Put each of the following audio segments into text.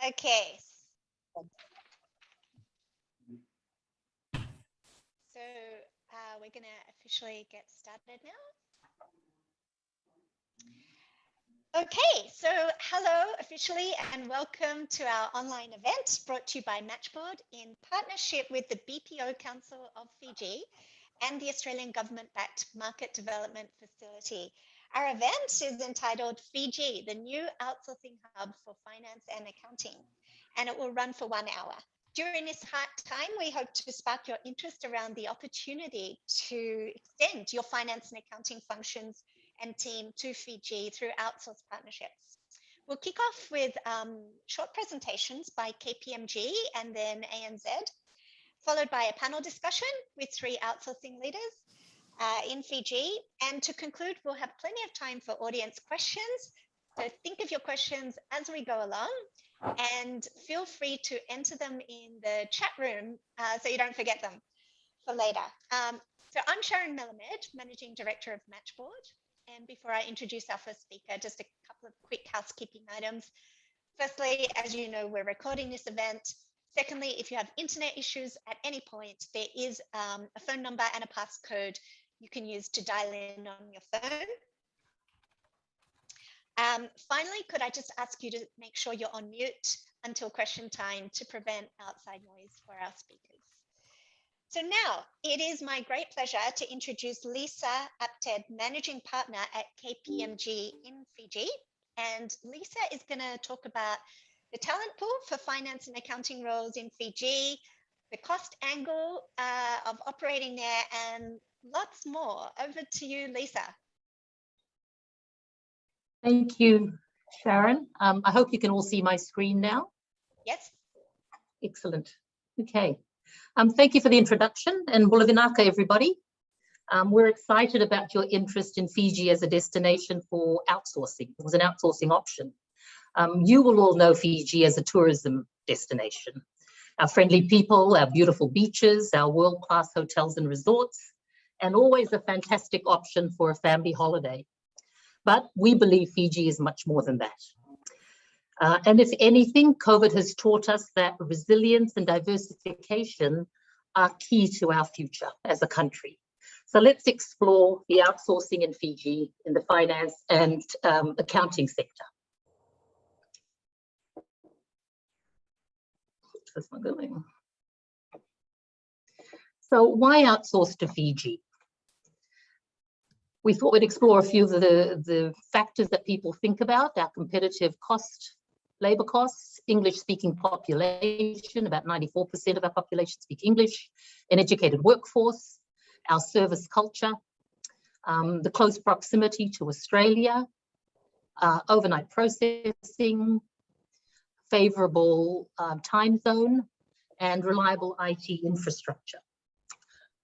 Okay. So we're going to officially get started now. Okay, so hello officially and welcome to our online event brought to you by Matchboard in partnership with the BPO Council of Fiji and the Australian government-backed Market Development Facility. Our event is entitled Fiji, the new outsourcing hub for finance and accounting, and it will run for 1 hour. During this time, we hope to spark your interest around the opportunity to extend your finance and accounting functions and team to Fiji through outsource partnerships. We'll kick off with short presentations by KPMG and then ANZ, followed by a panel discussion with 3 outsourcing leaders in Fiji. And to conclude, we'll have plenty of time for audience questions. So think of your questions as we go along and feel free to enter them in the chat room so you don't forget them for later. So I'm Sharon Melamed, Managing Director of Matchboard. And before I introduce our first speaker, just a couple of quick housekeeping items. Firstly, as you know, we're recording this event. Secondly, if you have internet issues at any point, there is a phone number and a passcode you can use to dial in on your phone. Finally, could I just ask you to make sure you're on mute until question time to prevent outside noise for our speakers. So now it is my great pleasure to introduce Lisa Apted, Managing Partner at KPMG in Fiji. And Lisa is going to talk about the talent pool for finance and accounting roles in Fiji, the cost angle of operating there, and lots more. Over to you, Lisa. Thank you, Sharon. I hope you can all see my screen now. Yes. Excellent. Okay. Thank you for the introduction and Bulavinaka, everybody. We're excited about your interest in Fiji as a destination for outsourcing. It was an outsourcing option. You will all know Fiji as a tourism destination. Our friendly people, our beautiful beaches, our world-class hotels and resorts, and always a fantastic option for a family holiday. But we believe Fiji is much more than that. And if anything, COVID has taught us that resilience and diversification are key to our future as a country. So let's explore the outsourcing in Fiji in the finance and accounting sector. Where's my going? So why outsource to Fiji? We thought we'd explore a few of the factors that people think about: our competitive cost, labor costs, English-speaking population, about 94% of our population speak English, an educated workforce, our service culture, the close proximity to Australia, overnight processing, favorable time zone, and reliable IT infrastructure.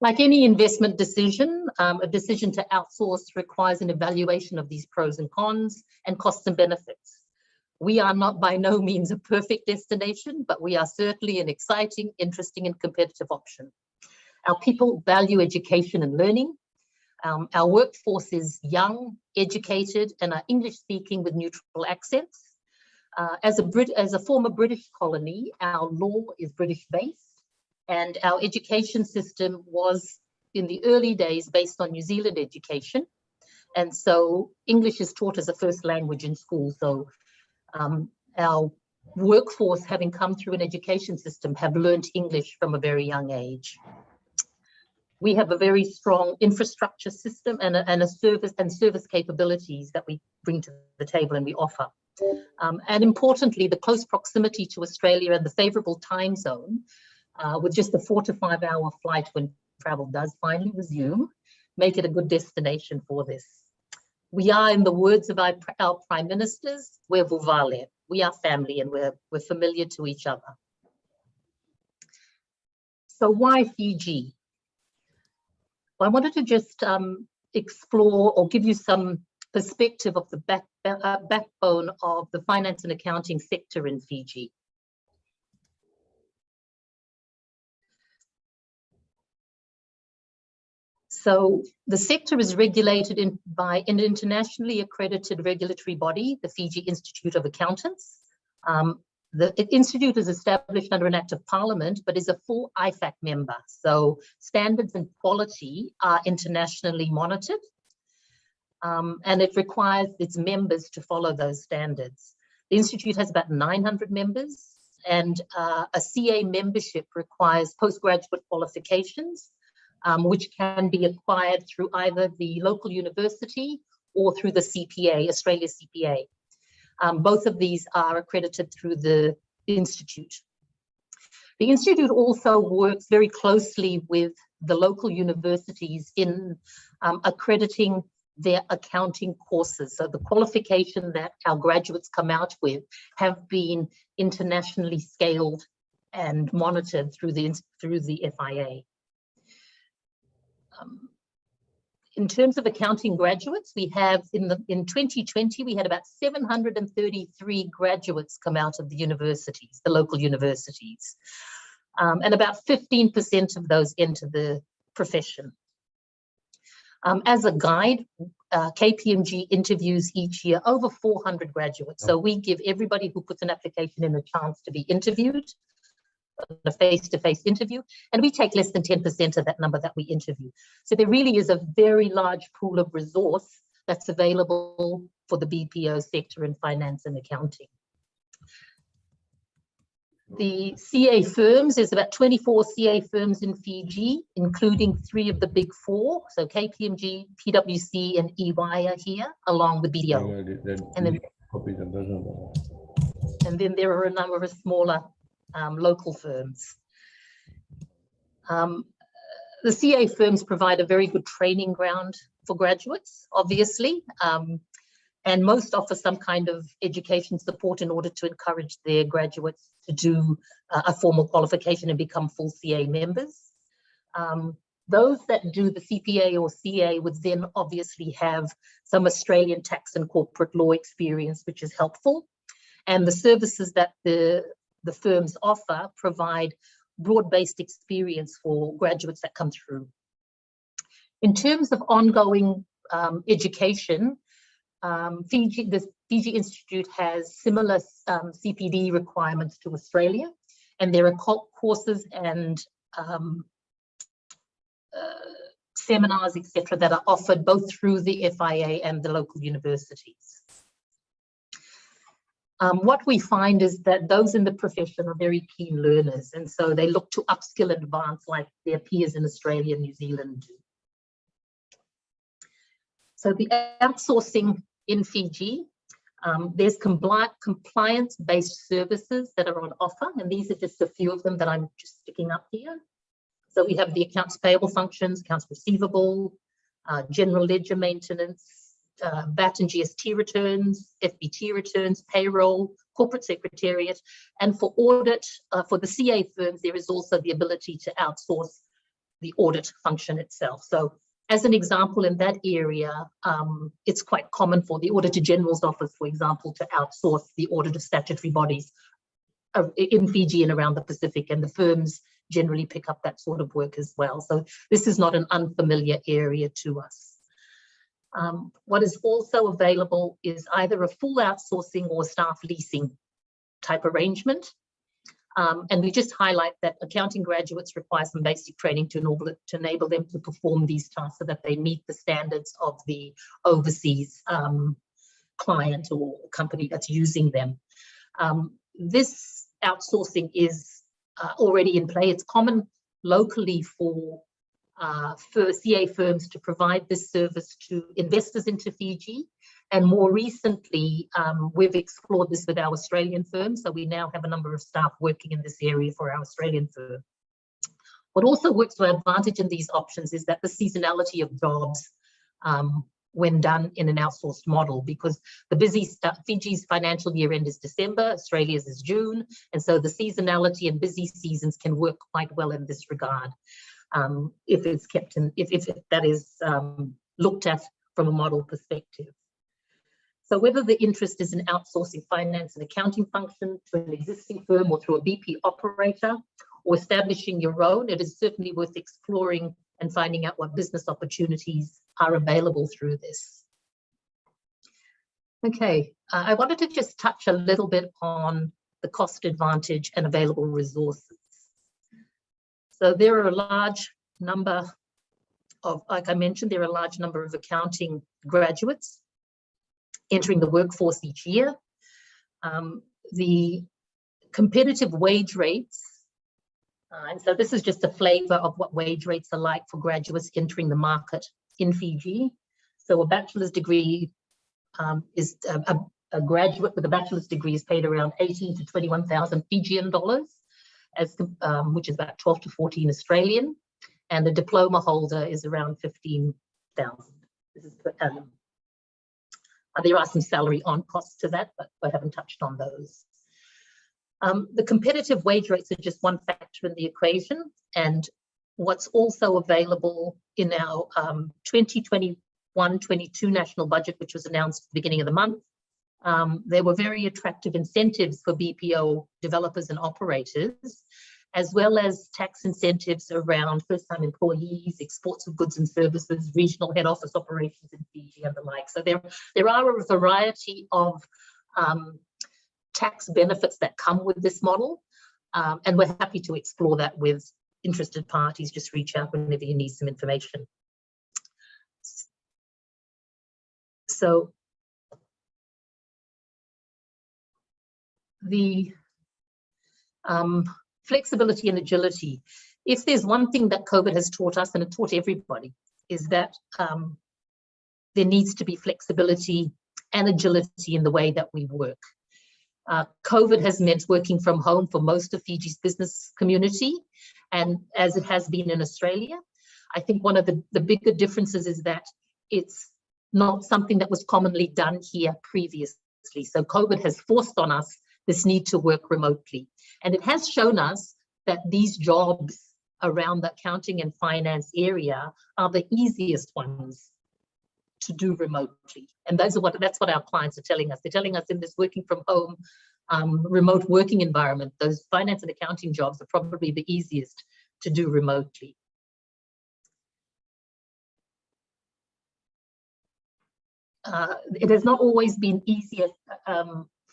Like any investment decision, a decision to outsource requires an evaluation of these pros and cons and costs and benefits. We are not by no means a perfect destination, but we are certainly an exciting, interesting, and competitive option. Our people value education and learning. Our workforce is young, educated, and are English-speaking with neutral accents. As a former British colony, our law is British-based. And our education system was, in the early days, based on New Zealand education. And so English is taught as a first language in school. So our workforce, having come through an education system, have learned English from a very young age. We have a very strong infrastructure system and a service capabilities that we bring to the table and we offer. And importantly, the close proximity to Australia and the favorable time zone, with just a 4 to 5 hour flight when travel does finally resume, make it a good destination for this. We are, in the words of our Prime Ministers, we're Vuvale. We are family and we're familiar to each other. So why Fiji? Well, I wanted to just explore or give you some perspective of the backbone of the finance and accounting sector in Fiji. So the sector is regulated by an internationally accredited regulatory body, the Fiji Institute of Accountants. The institute is established under an Act of Parliament, but is a full IFAC member. So standards and quality are internationally monitored, and it requires its members to follow those standards. The institute has about 900 members, and a CA membership requires postgraduate qualifications, which can be acquired through either the local university or through the CPA, Australia CPA. Both of these are accredited through the institute. The institute also works very closely with the local universities in accrediting their accounting courses. So the qualification that our graduates come out with have been internationally scaled and monitored through the FIA. In terms of accounting graduates, we have in 2020, we had about 733 graduates come out of the universities, the local universities. And about 15% of those enter the profession. As a guide, KPMG interviews each year over 400 graduates. So we give everybody who puts an application in a chance to be interviewed, a face-to-face interview, and we take less than 10% of that number that we interview. So there really is a very large pool of resource that's available for the BPO sector in finance and accounting. The CA firms, there's about 24 CA firms in Fiji, including 3 of the big 4. So KPMG, PwC, and EY are here, along with BDO. And then there are a number of smaller local firms. The CA firms provide a very good training ground for graduates, obviously, and most offer some kind of education support in order to encourage their graduates to do a formal qualification and become full CA members. Those that do the CPA or CA would then obviously have some Australian tax and corporate law experience, which is helpful. And the services that the firms offer provide broad-based experience for graduates that come through. In terms of ongoing education, the Fiji Institute has similar CPD requirements to Australia, and there are courses and seminars, etc., that are offered both through the FIA and the local universities. What we find is that those in the profession are very keen learners, and so they look to upskill and advance like their peers in Australia and New Zealand do. So the outsourcing in Fiji, there's compliance-based services that are on offer, and these are just a few of them that I'm just sticking up here. So we have the accounts payable functions, accounts receivable, general ledger maintenance, VAT and GST returns, FBT returns, payroll, corporate secretariat, and for audit, for the CA firms, there is also the ability to outsource the audit function itself. So as an example, in that area, it's quite common for the Auditor General's Office, for example, to outsource the audit of statutory bodies in Fiji and around the Pacific, and the firms generally pick up that sort of work as well. So this is not an unfamiliar area to us. What is also available is either a full outsourcing or staff leasing type arrangement. And we just highlight that accounting graduates require some basic training to enable them to perform these tasks so that they meet the standards of the overseas client or company that's using them. This outsourcing is already in play. It's common locally for CA firms to provide this service to investors into Fiji. And more recently, we've explored this with our Australian firms. So we now have a number of staff working in this area for our Australian firm. What also works to our advantage in these options is that the seasonality of jobs when done in an outsourced model, because Fiji's financial year end is December, Australia's is June. And so the seasonality and busy seasons can work quite well in this regard. If it's kept in, if that is looked at from a model perspective. So whether the interest is in outsourcing finance and accounting function to an existing firm or through a BP operator or establishing your own, it is certainly worth exploring and finding out what business opportunities are available through this. Okay, I wanted to just touch a little bit on the cost advantage, and available resources. So there are a large number of, like I mentioned, there are a large number of accounting graduates entering the workforce each year. The competitive wage rates, and so this is just a flavor of what wage rates are like for graduates entering the market in Fiji. So a bachelor's degree is a graduate with a bachelor's degree is paid around 18 to 21,000 Fijian dollars, which is about 12 to 14 Australian, and a diploma holder is around 15,000. This is per annum. There are some salary on costs to that, but I haven't touched on those. The competitive wage rates are just one factor in the equation, and what's also available in our 2021-22 national budget, which was announced at the beginning of the month, there were very attractive incentives for BPO developers and operators, as well as tax incentives around first-time employees, exports of goods and services, regional head office operations in Fiji and the like. So there are a variety of tax benefits that come with this model, and we're happy to explore that with interested parties. Just reach out whenever you need some information. So the flexibility and agility. If there's one thing that COVID has taught us, and it taught everybody, is that there needs to be flexibility and agility in the way that we work. COVID has meant working from home for most of Fiji's business community, and as it has been in Australia. I think one of the bigger differences is that it's not something that was commonly done here previously. So COVID has forced on us this need to work remotely. And it has shown us that these jobs around the accounting and finance area are the easiest ones to do remotely. And that's what our clients are telling us. They're telling us in this working from home, remote working environment, those finance and accounting jobs are probably the easiest to do remotely. It has not always been easier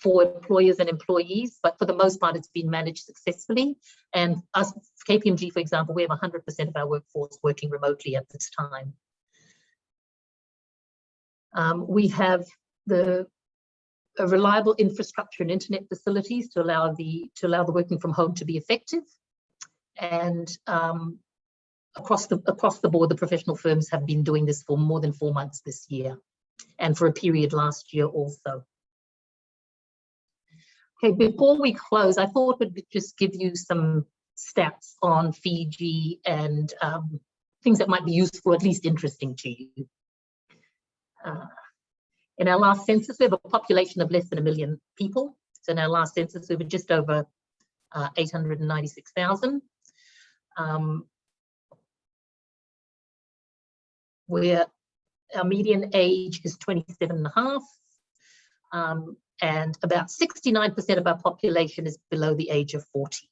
for employers and employees, but for the most part, it's been managed successfully. And us, KPMG, for example, we have 100% of our workforce working remotely at this time. We have a reliable infrastructure and internet facilities to allow the working from home to be effective. And across the board, the professional firms have been doing this for more than 4 months this year, and for a period last year also. Okay, before we close, I thought we'd just give you some stats on Fiji and things that might be useful, at least interesting to you. In our last census, we have a population of less than 1 million people. So in our last census, we were just over 896,000. Our median age is 27.5, and about 69% of our population is below the age of 40.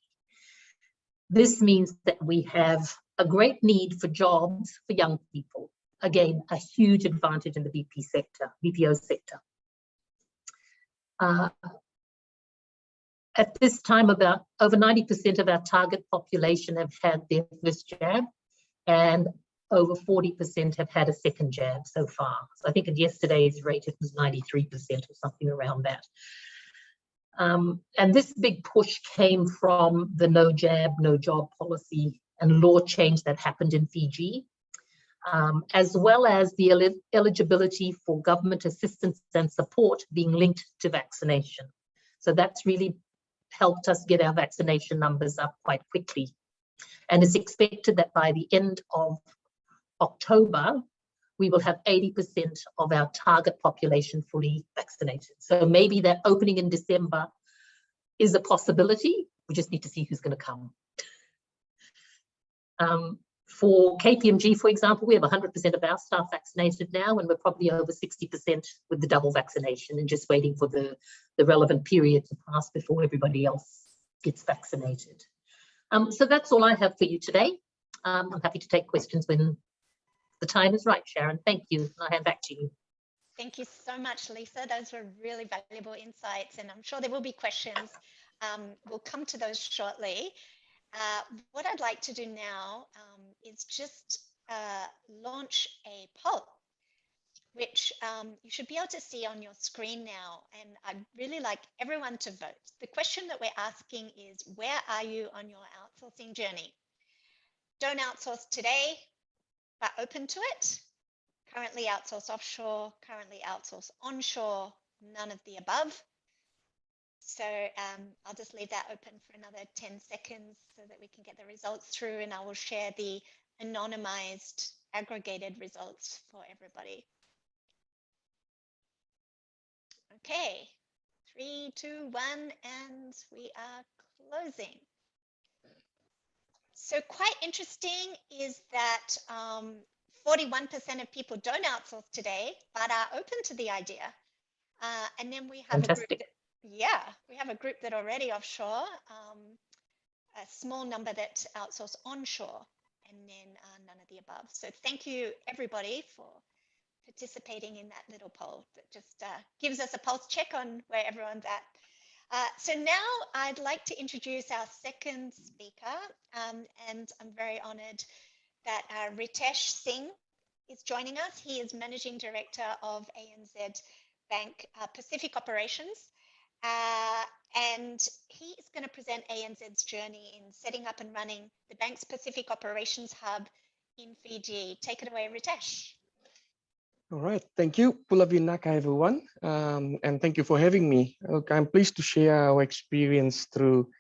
This means that we have a great need for jobs for young people. Again, a huge advantage in the BPO sector. At this time, about over 90% of our target population have had their first jab, and over 40% have had a second jab so far. So I think at yesterday's rate, it was 93% or something around that. And this big push came from the no jab, no job policy and law change that happened in Fiji, as well as the eligibility for government assistance and support being linked to vaccination. So that's really helped us get our vaccination numbers up quite quickly. And it's expected that by the end of October, we will have 80% of our target population fully vaccinated. So maybe that opening in December is a possibility. We just need to see who's going to come. For KPMG, for example, we have 100% of our staff vaccinated now, and we're probably over 60% with the double vaccination and just waiting for the relevant period to pass before everybody else gets vaccinated. So that's all I have for you today. I'm happy to take questions when the time is right, Sharon. Thank you. I'll hand back to you. Thank you so much, Lisa. Those were really valuable insights, and I'm sure there will be questions We'll come to those shortly. What I'd like to do now is just launch a poll, which you should be able to see on your screen now. And I'd really like everyone to vote. The question that we're asking is, where are you on your outsourcing journey? Don't outsource today, but open to it. Currently outsource offshore, currently outsource onshore, none of the above. So I'll just leave that open for another 10 seconds so that we can get the results through, and I will share the anonymized aggregated results for everybody. Okay, 3, 2, 1, and we are closing. So quite interesting is that 41% of people don't outsource today, but are open to the idea. And then we have Fantastic. a group that, we have a group that already offshore, a small number that outsource onshore, and then none of the above. So thank you everybody for participating in that little poll that just gives us a pulse check on where everyone's at. So now I'd like to introduce our second speaker, and I'm very honored that Ritesh Singh is joining us. He is Managing Director of ANZ Bank Pacific Operations, and he is going to present ANZ's journey in setting up and running the bank's Pacific Operations Hub in Fiji. Take it away, Ritesh. All right, thank you, Pulavinaka, everyone, and thank you for having me. Look, I'm pleased to share our experience through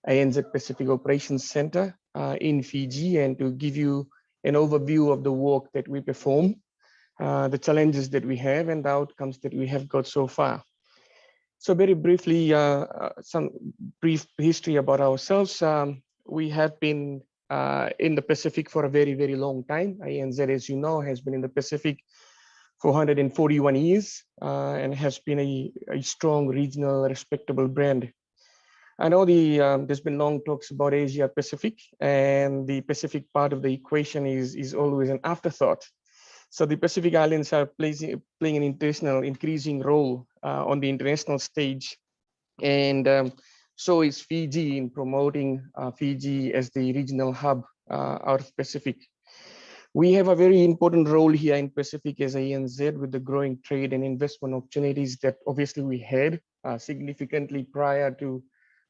ANZ Pacific Operations Center in Fiji, and to give you an overview of the work that we perform, the challenges that we have, and the outcomes that we have got so far. So very briefly, some brief history about ourselves. We have been in the Pacific for a very, very long time. ANZ, as you know, has been in the Pacific for 141 years and has been a strong regional respectable brand. I know there's been long talks about Asia Pacific, and the Pacific part of the equation is always an afterthought. So the Pacific Islands are playing an increasing role on the international stage, and so is Fiji in promoting Fiji as the regional hub out of Pacific. We have a very important role here in Pacific as ANZ with the growing trade and investment opportunities that obviously we had significantly prior to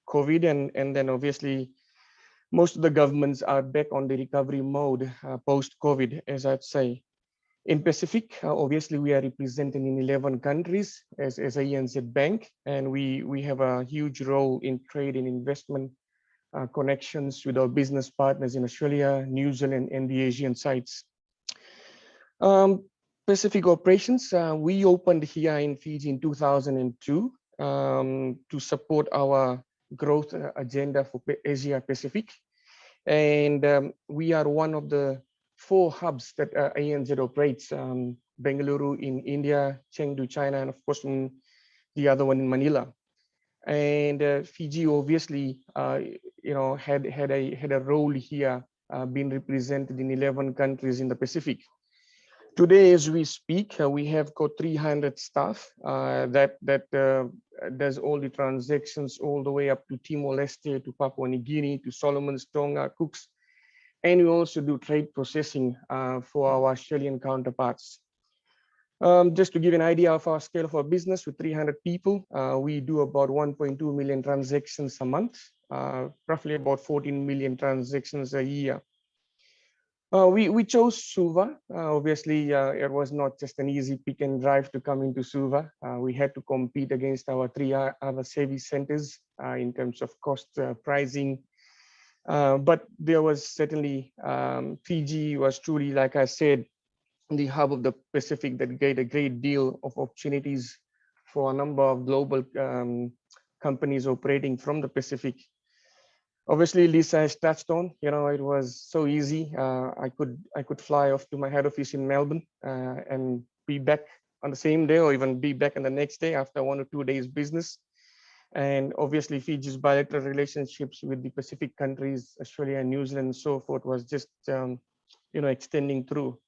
COVID, and then obviously most of the governments are back on the recovery mode post-COVID, as I'd say. In Pacific, obviously we are represented in 11 countries as ANZ Bank, and we have a huge role in trade and investment connections with our business partners in Australia, New Zealand, and the Asian sites. Pacific operations, we opened here in Fiji in 2002 to support our growth agenda for Asia Pacific. And we are one of the 4 hubs that ANZ operates, Bengaluru in India, Chengdu, China, and of course the other one in Manila. And Fiji obviously, had a role here, being represented in 11 countries in the Pacific. Today, as we speak, we have got 300 staff that does all the transactions all the way up to Timor-Leste, to Papua New Guinea, to Solomons, Tonga, Cooks, and we also do trade processing for our Australian counterparts. Just to give an idea of our scale of our business, with 300 people, we do about 1.2 million transactions a month, roughly about 14 million transactions a year. We chose Suva. Obviously, it was not just an easy pick and drive to come into Suva. We had to compete against our 3 other service centers in terms of cost, pricing. But there was certainly, Fiji was truly, like I said, the hub of the Pacific that gave a great deal of opportunities for a number of global companies operating from the Pacific. Obviously, Lisa has touched on, it was so easy. I could fly off to my head office in Melbourne and be back on the same day, or even be back on the next day after 1 or 2 days business. And obviously, Fiji's bilateral relationships with the Pacific countries, Australia, New Zealand, and so forth, was just, extending through.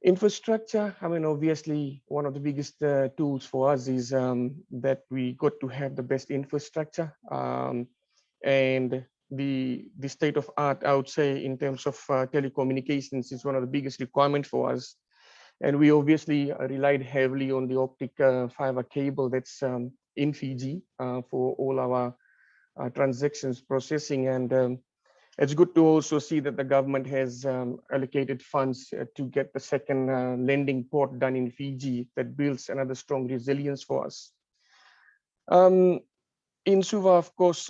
Infrastructure, I mean, obviously, one of the biggest tools for us is that we got to have the best infrastructure. And the state of art, I would say, in terms of telecommunications is one of the biggest requirements for us. And we obviously relied heavily on the optic fiber cable that's in Fiji for all our transactions processing. And it's good to also see that the government has allocated funds to get the second lending port done in Fiji that builds another strong resilience for us. In Suva, of course,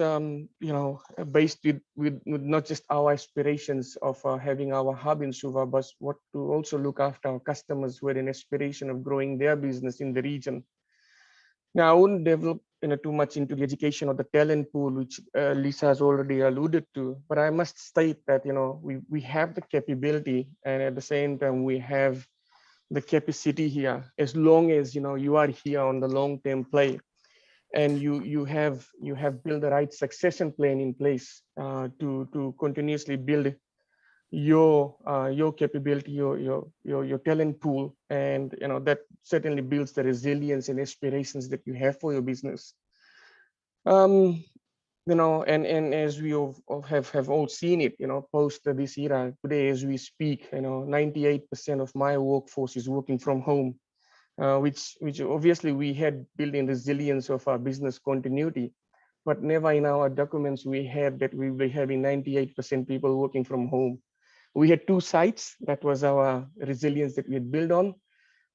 based with not just our aspirations of having our hub in Suva, but what to also look after our customers with an aspiration of growing their business in the region. Now, I wouldn't develop too much into the education of the talent pool, which Lisa has already alluded to. But I must state that we have the capability, and at the same time we have the capacity here. As long as you are here on the long-term play, and you have built the right succession plan in place to continuously build your capability, your talent pool, and that certainly builds the resilience and aspirations that you have for your business. And as we have all seen it, post this era today as we speak, 98% of my workforce is working from home, which obviously we had built in resilience of our business continuity, but never in our documents we had that we were having 98% people working from home. We had two sites. That was our resilience that we had built on.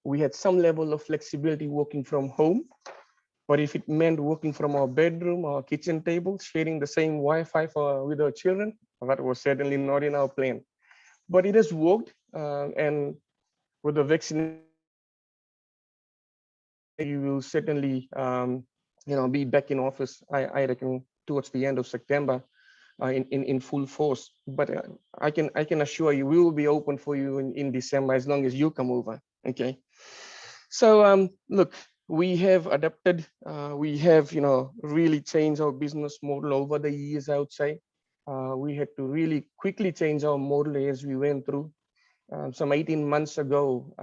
We had some level of flexibility working from home, but if it meant working from our bedroom or kitchen table, sharing the same Wi-Fi with our children, that was certainly not in our plan. But it has worked, and with the vaccine, you will certainly be back in office, I reckon, towards the end of September. In full force, but I can assure you we will be open for you in December as long as you come over. Okay, so look, we have adapted, we have really changed our business model over the years. I would say we had to really quickly change our model as we went through. Some 18 months ago,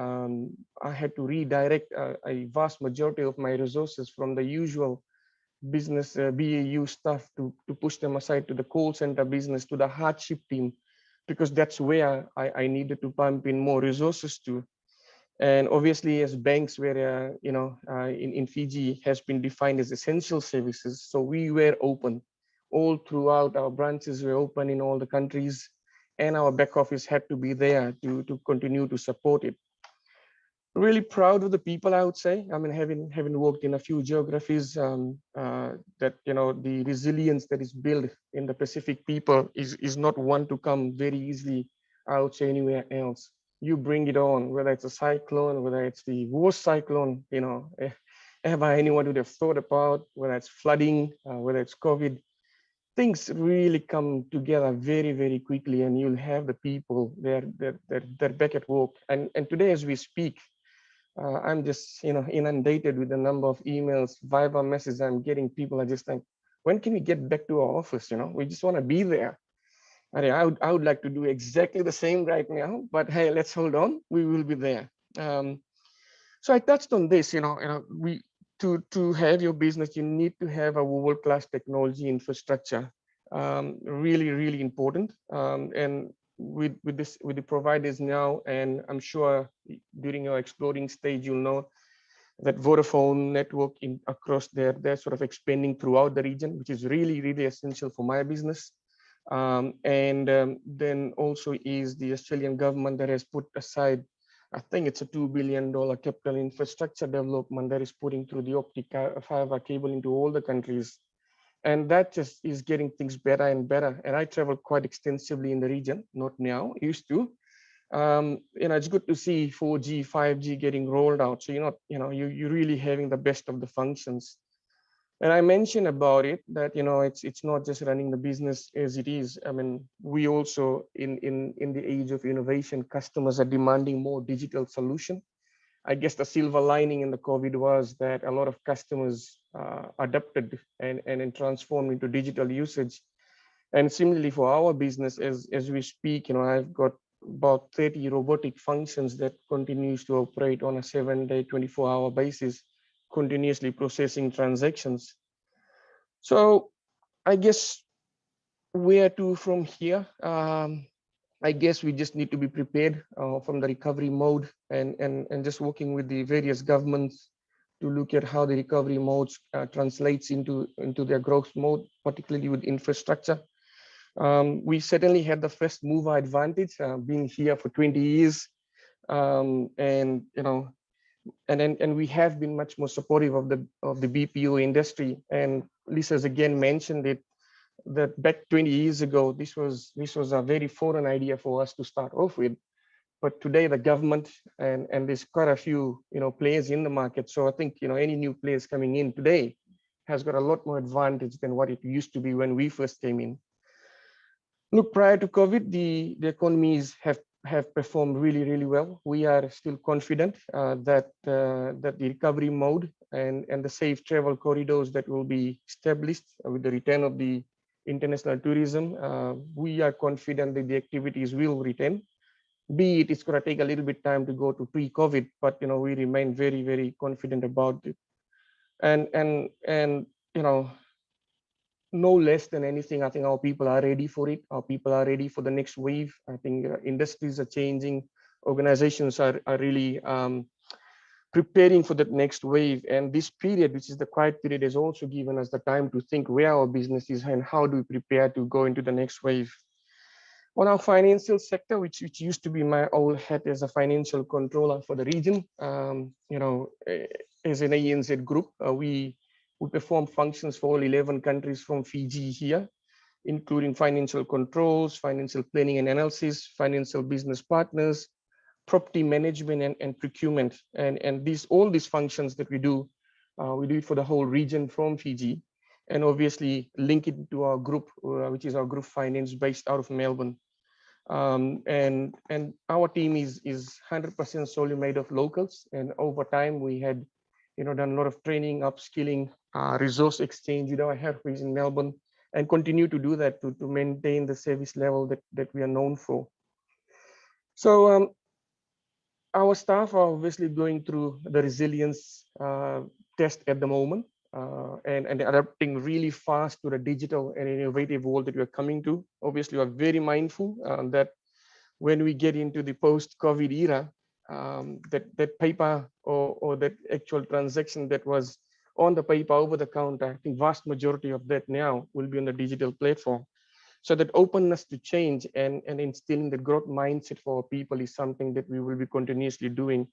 I had to redirect a vast majority of my resources from the usual business BAU stuff to push them aside to the call center business, to the hardship team, because that's where I needed to pump in more resources to. And obviously, as banks where in Fiji has been defined as essential services, so we were open all throughout. Our branches were open in all the countries, and our back office had to be there to continue to support it. Really proud of the people, I would say. I mean, having worked in a few geographies, that the resilience that is built in the Pacific people is not one to come very easily, I would say, anywhere else. You bring it on, whether it's a cyclone, whether it's the worst cyclone, ever anyone would have thought about, whether it's flooding, whether it's COVID. Things really come together very, very quickly, and you'll have the people they're back at work. And today, as we speak, I'm just inundated with the number of emails, Viber messages I'm getting. People are just like, when can we get back to our office? We just want to be there. I would like to do exactly the same right now, but hey, let's hold on. We will be there. So I touched on this. We to have your business, you need to have a world-class technology infrastructure. Really, really important. And with the providers now, and I'm sure during your exploring stage, you'll know that Vodafone network across they're sort of expanding throughout the region, which is really, really essential for my business. Then also is the Australian government that has put aside, I think it's a $2 billion capital infrastructure development that is putting through the optic fiber cable into all the countries. And that just is getting things better and better. And I travel quite extensively in the region, not now, used to. It's good to see 4G, 5G getting rolled out. So you're really having the best of the functions. And I mentioned about it that it's not just running the business as it is. I mean, we also in the age of innovation, customers are demanding more digital solution. I guess the silver lining in the COVID was that a lot of customers adapted and transformed into digital usage. And similarly for our business, as we speak, I've got about 30 robotic functions that continues to operate on a 7-day, 24-hour basis, continuously processing transactions. So I guess where to from here? I guess we just need to be prepared from the recovery mode and just working with the various governments to look at how the recovery modes translates into their growth mode, particularly with infrastructure. We certainly had the first mover advantage, being here for 20 years, and you know, and we have been much more supportive of the BPO industry. And Lisa's again mentioned it, that back 20 years ago, this was a very foreign idea for us to start off with. But today the government and there's quite a few players in the market. So I think any new players coming in today has got a lot more advantage than what it used to be when we first came in. Look, prior to COVID, the economies have performed really well. We are still confident that the recovery mode and the safe travel corridors that will be established with the return of the international tourism, we are confident that the activities will return. Be it, it's going to take a little bit time to go to pre-COVID, but we remain very confident about it. And no less than anything, I think our people are ready for it. Our people are ready for the next wave. I think industries are changing. Organizations are really preparing for that next wave. And this period, which is the quiet period, has also given us the time to think where our business is and how do we prepare to go into the next wave. On our financial sector, which used to be my old hat as a financial controller for the region, as an ANZ group, we perform functions for all 11 countries from Fiji here, including financial controls, financial planning and analysis, financial business partners, property management and procurement. And all these functions that we do it for the whole region from Fiji, and obviously link it to our group, which is our group finance based out of Melbourne. And our team is 100% solely made of locals. And over time, we had done a lot of training, upskilling, resource exchange with our headquarters in Melbourne, and continue to do that to maintain the service level that we are known for. So our staff are obviously going through the resilience test at the moment, and adapting really fast to the digital and innovative world that we're coming to. Obviously, we're very mindful that when we get into the post-COVID era, that paper or that actual transaction that was on the paper over the counter, I think vast majority of that now will be on the digital platform. So that openness to change and instilling the growth mindset for our people is something that we will be continuously doing.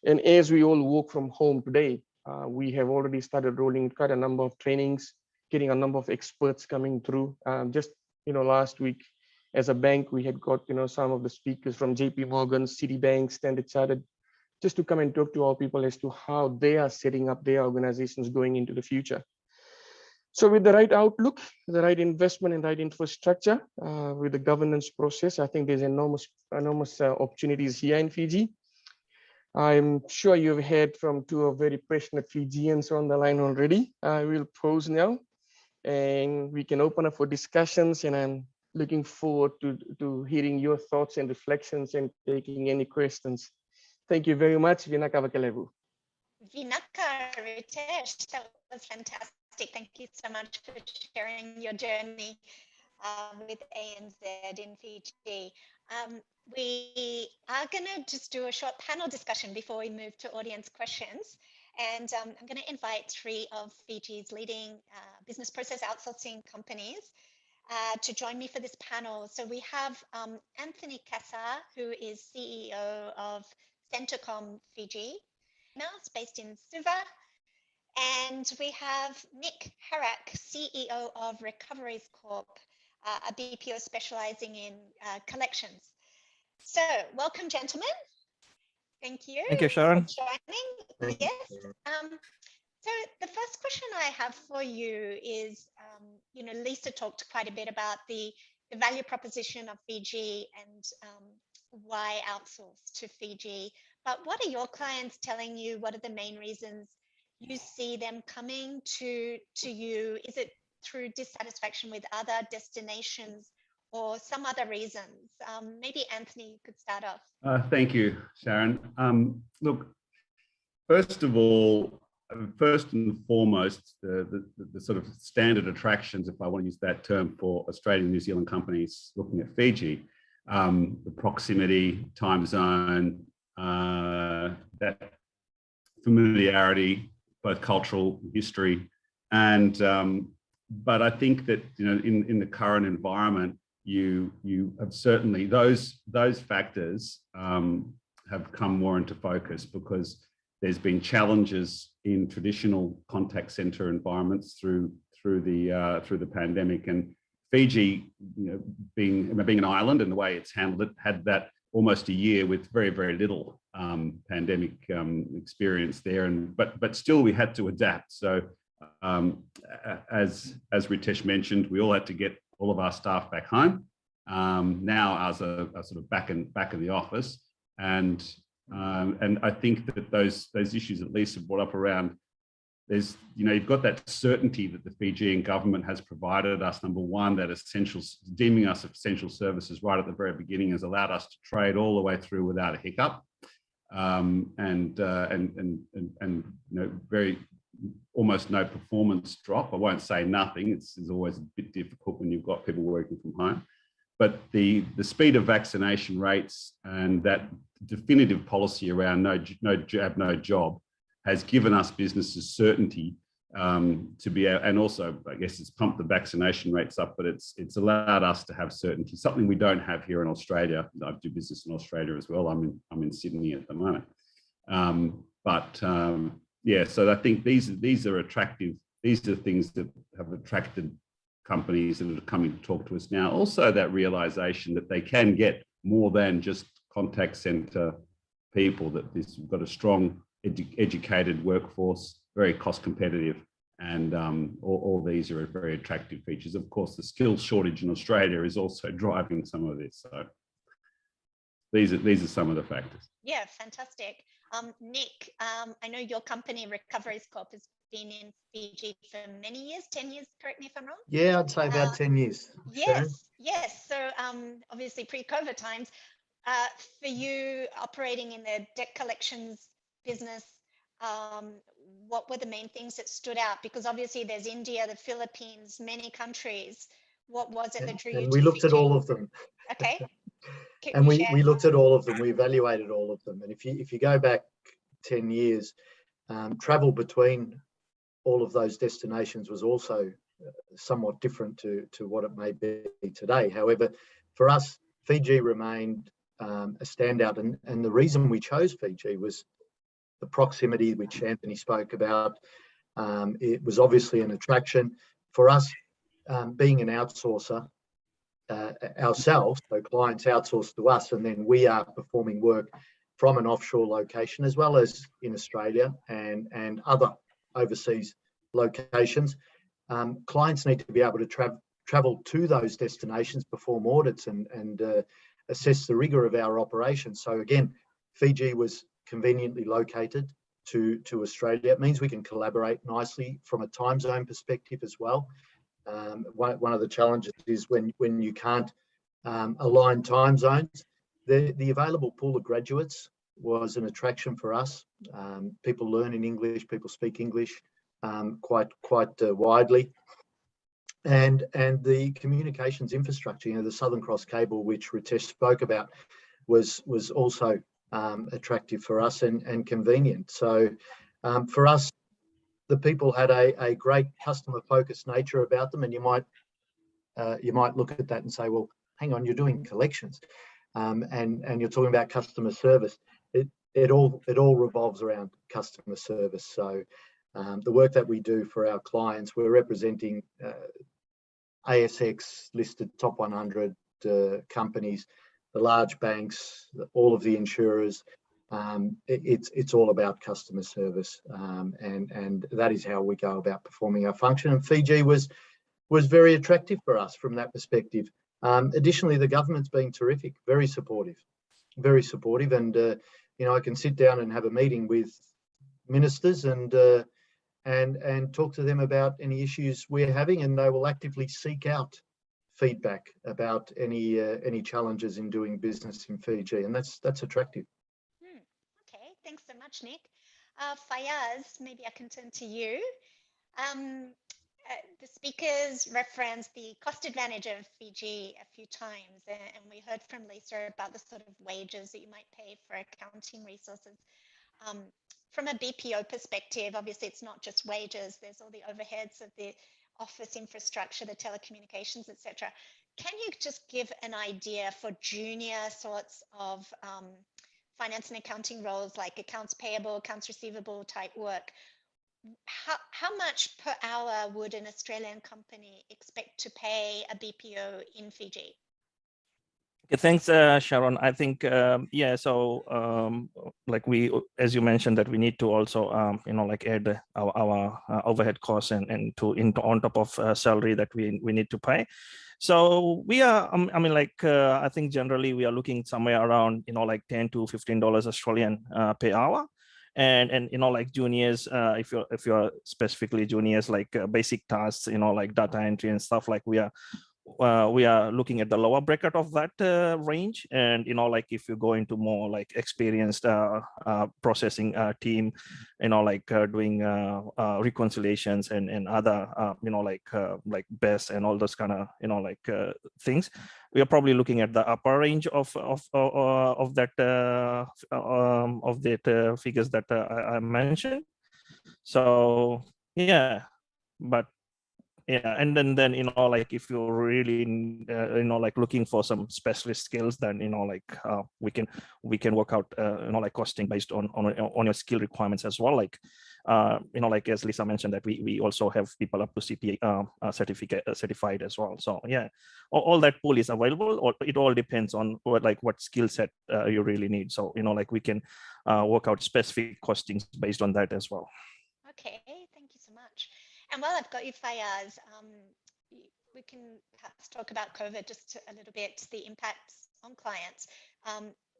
And as we all work from home today, we have already started rolling quite a number of trainings, getting a number of experts coming through. Just last week, as a bank, we had got some of the speakers from JP Morgan, Citibank, Standard Chartered, just to come and talk to our people as to how they are setting up their organizations going into the future. So with the right outlook, the right investment and right infrastructure, with the governance process, I think there's enormous opportunities here in Fiji. I'm sure you've heard from two very passionate Fijians on the line already. I will pause now and we can open up for discussions, and I'm looking forward to hearing your thoughts and reflections and taking any questions. Thank you very much. Vinaka Vakalevu. Vinaka, Ritesh, that was fantastic. Thank you so much for sharing your journey with ANZ in Fiji. We are going to just do a short panel discussion before we move to audience questions. And I'm going to invite 3 of Fiji's leading business process outsourcing companies to join me for this panel. So we have Anthony Kassa, who is CEO of Centacom Fiji, Mouse based in Suva. And we have Nick Harak, CEO of Recoveries Corp, a BPO specializing in collections. So welcome, gentlemen. Thank you. Thank you, Sharon. For joining. Yes. So the first question I have for you is, Lisa talked quite a bit about the value proposition of Fiji and why outsource to Fiji. But what are your clients telling you? What are the main reasons you see them coming to you? Is it through dissatisfaction with other destinations, or some other reasons? Maybe Anthony, you could start off. Thank you, Sharon. Look, first of all, first and foremost, the sort of standard attractions, if I want to use that term, for Australian and New Zealand companies looking at Fiji, the proximity, time zone, that familiarity, both cultural, history, and but I think that, you know, in the current environment, you have certainly those factors have come more into focus, because there's been challenges in traditional contact center environments through the pandemic, and Fiji, you know, being an island and the way it's handled it, had that almost a year with very, very little pandemic experience there, and but still we had to adapt. So as Ritesh mentioned, we all had to get all of our staff back home. Now as a sort of back in the office, and I think that those issues at least have brought up around, there's, you know, you've got that certainty that the Fijian government has provided us. Number one, that deeming us essential services right at the very beginning has allowed us to trade all the way through without a hiccup, and you know, very almost no performance drop. I won't say nothing. It's always a bit difficult when you've got people working from home. But the speed of vaccination rates and that definitive policy around no jab, no job has given us businesses certainty to be able, and also I guess it's pumped the vaccination rates up, but it's allowed us to have certainty, something we don't have here in Australia. I do business in Australia as well. I'm in Sydney at the moment. Yeah, so I think these are attractive. These are things that have attracted companies that are coming to talk to us now. Also, that realization that they can get more than just contact center people, that we've got a strong educated workforce, very cost competitive, and all these are very attractive features. Of course, the skills shortage in Australia is also driving some of this. So these are some of the factors. Yeah, fantastic. Nick, I know your company, Recoveries Corp, has been in Fiji for many years, 10 years, correct me if I'm wrong? Yeah, I'd say about 10 years. Sharon. Yes. So obviously pre-COVID times, for you operating in the debt collections business, what were the main things that stood out? Because obviously there's India, the Philippines, many countries. What was it that drew you to we looked Fiji? at all of them. Okay. And we looked at all of them. We evaluated all of them. And if you go back 10 years, travel between all of those destinations was also somewhat different to what it may be today. However, for us, Fiji remained a standout. And the reason we chose Fiji was the proximity, which Anthony spoke about. It was obviously an attraction for us, being an outsourcer ourselves. So clients outsource to us, and then we are performing work from an offshore location, as well as in Australia and other overseas locations. Clients need to be able to travel to those destinations, perform audits, and assess the rigor of our operations. So again, Fiji was conveniently located to Australia. It means we can collaborate nicely from a time zone perspective as well. One of the challenges is when you can't align time zones. The available pool of graduates was an attraction for us. People learn in English, people speak English quite widely. And the communications infrastructure, you know, the Southern Cross cable, which Ritesh spoke about, was also attractive for us and convenient. So for us, the people had a great customer focused nature about them, and you might look at that and say, well, hang on, you're doing collections, and you're talking about customer service. It all revolves around customer service. So the work that we do for our clients, we're representing ASX listed top 100 companies, the large banks, all of the insurers. It's all about customer service, and that is how we go about performing our function. And Fiji was very attractive for us from that perspective. Additionally, the government's been terrific, very supportive, and you know, I can sit down and have a meeting with ministers and talk to them about any issues we're having, and they will actively seek out feedback about any challenges in doing business in Fiji, and that's attractive. Okay, thanks so much, Nick. Fayaz, maybe I can turn to you. The speakers referenced the cost advantage of Fiji a few times, and we heard from Lisa about the sort of wages that you might pay for accounting resources. From a BPO perspective, obviously it's not just wages, there's all the overheads of the office infrastructure, the telecommunications, etc. Can you just give an idea for junior sorts of finance and accounting roles like accounts payable, accounts receivable type work? How much per hour would an Australian company expect to pay a BPO in Fiji? Okay, thanks, Sharon. I think, yeah, so like as you mentioned, that we need to also, like add our overhead costs and on top of salary that we need to pay. So we are, I think generally we are looking somewhere around, like $10 to $15 Australian per hour. And like juniors, if you're specifically juniors, like basic tasks, like data entry and stuff, like we are looking at the lower bracket of that range. And like if you go into more like experienced processing team, like doing reconciliations and other like BES and all those kind of things, we are probably looking at the upper range of that figures that I mentioned. So yeah, but yeah, and then like if you're really like looking for some specialist skills, then like we can work out like costing based on your skill requirements as well. Like like as Lisa mentioned, that we also have people up to CPA certified as well. So yeah, all that pool is available, or it all depends on what skill set you really need. So like we can work out specific costings based on that as well. Okay, thank you so much. And while I've got you, Fayaz, we can perhaps talk about COVID just a little bit, the impacts on clients.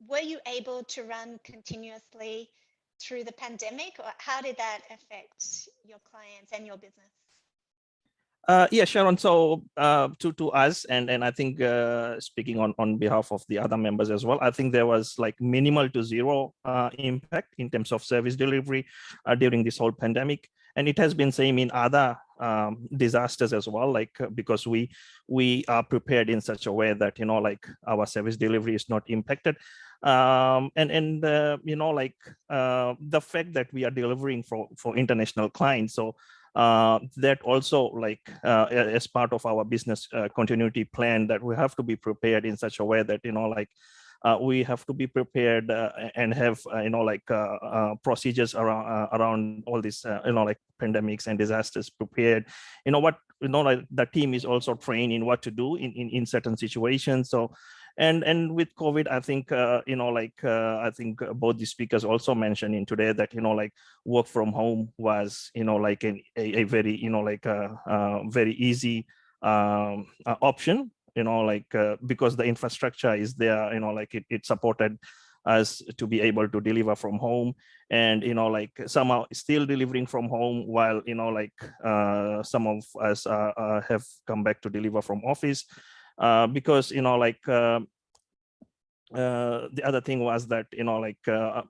Were you able to run continuously through the pandemic, or how did that affect your clients and your business? Yeah, Sharon. So to us, and I think speaking on behalf of the other members as well, I think there was like minimal to zero impact in terms of service delivery during this whole pandemic. And it has been same in other disasters as well, like because we are prepared in such a way that like our service delivery is not impacted. And like the fact that we are delivering for international clients, so that also like as part of our business continuity plan, that we have to be prepared in such a way that like we have to be prepared and have procedures around all these like pandemics and disasters prepared. Like the team is also trained in what to do in certain situations. So and with COVID, I think I think both the speakers also mentioned in today that like work from home was like a very very easy option, because the infrastructure is there, like it supported us to be able to deliver from home, and like somehow still delivering from home while some of us have come back to deliver from office, because the other thing was that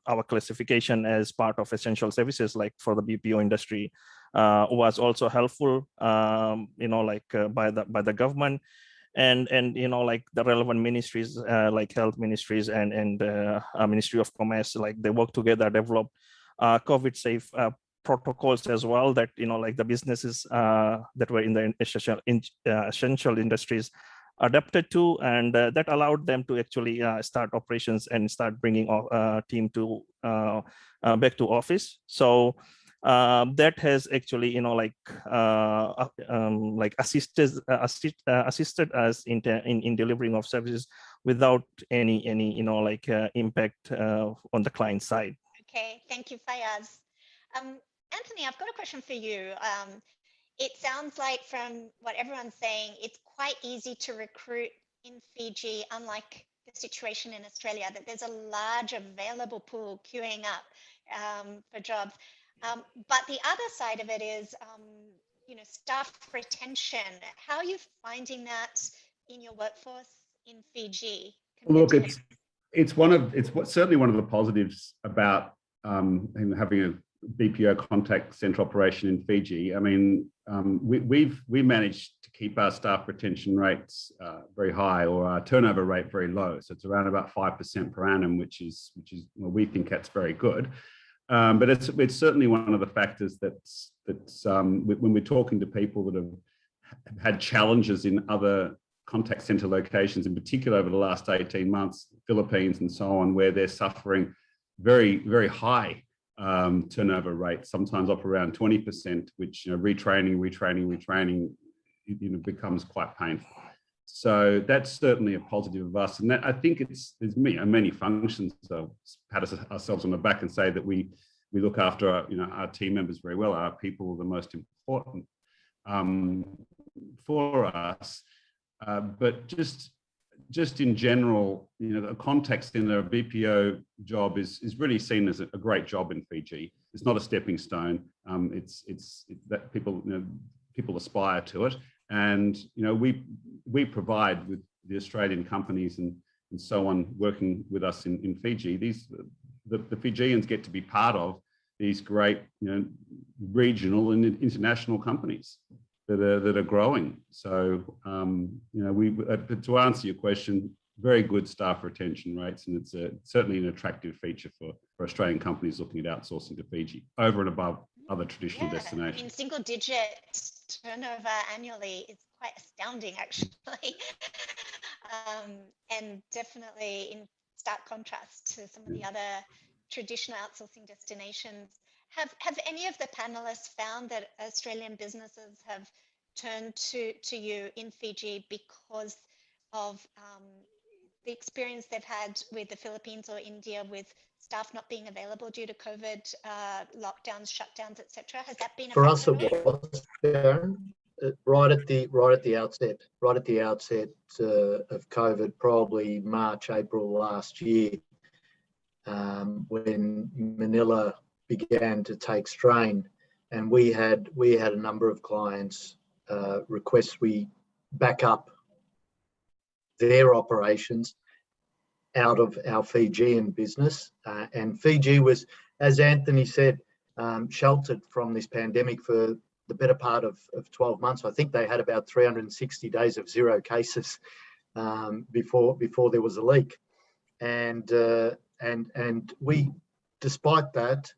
our classification as part of essential services, like for the BPO industry, was also helpful, by the government, and like the relevant ministries, like health ministries and Ministry of Commerce, like they work together, develop COVID safe protocols as well, that like the businesses that were in the essential industries adapted to, and that allowed them to actually start operations and start bringing team to back to office. So that has actually assisted us in delivering of services without any impact on the client side. Okay, thank you, Fayaz. Anthony, I've got a question for you. It sounds like from what everyone's saying, it's quite easy to recruit in Fiji, unlike the situation in Australia, that there's a large available pool queuing up for jobs. But the other side of it is, staff retention. How are you finding that in your workforce in Fiji? Look, certainly one of the positives about having a BPO contact center operation in Fiji. I mean, we managed to keep our staff retention rates very high, or our turnover rate very low. So it's around about 5% per annum, which is well, we think that's very good. But it's certainly one of the factors that's when we're talking to people that have had challenges in other contact center locations, in particular over the last 18 months, Philippines and so on, where they're suffering very, very high turnover rates, sometimes up around 20%, which, retraining, becomes quite painful. So that's certainly a positive of us. And that, I think there's many functions. So pat ourselves on the back and say that we look after our team members very well. Our people are the most important for us. But just in general, a contact center, a BPO job is really seen as a great job in Fiji. It's not a stepping stone. It's that people aspire to it, and we provide with the Australian companies and so on working with us in Fiji. The Fijians get to be part of these great regional and international companies that are growing. So to answer your question, very good staff retention rates, and it's certainly an attractive feature for Australian companies looking at outsourcing to Fiji over and above other traditional destinations. I mean, single-digit turnover annually is quite astounding, actually, and definitely in stark contrast to some of the other traditional outsourcing destinations. Have any of the panelists found that Australian businesses have turned to you in Fiji because of the experience they've had with the Philippines or India with staff not being available due to COVID lockdowns, shutdowns, etc.? Has that been a For us? factor? It was, Sharon, right at the outset of COVID, probably March, April last year, when Manila began to take strain, and we had a number of clients request we back up their operations out of our Fijian business, and Fiji was, as Anthony said, sheltered from this pandemic for the better part of 12 months. I think they had about 360 days of zero cases before there was a leak, and we, despite that,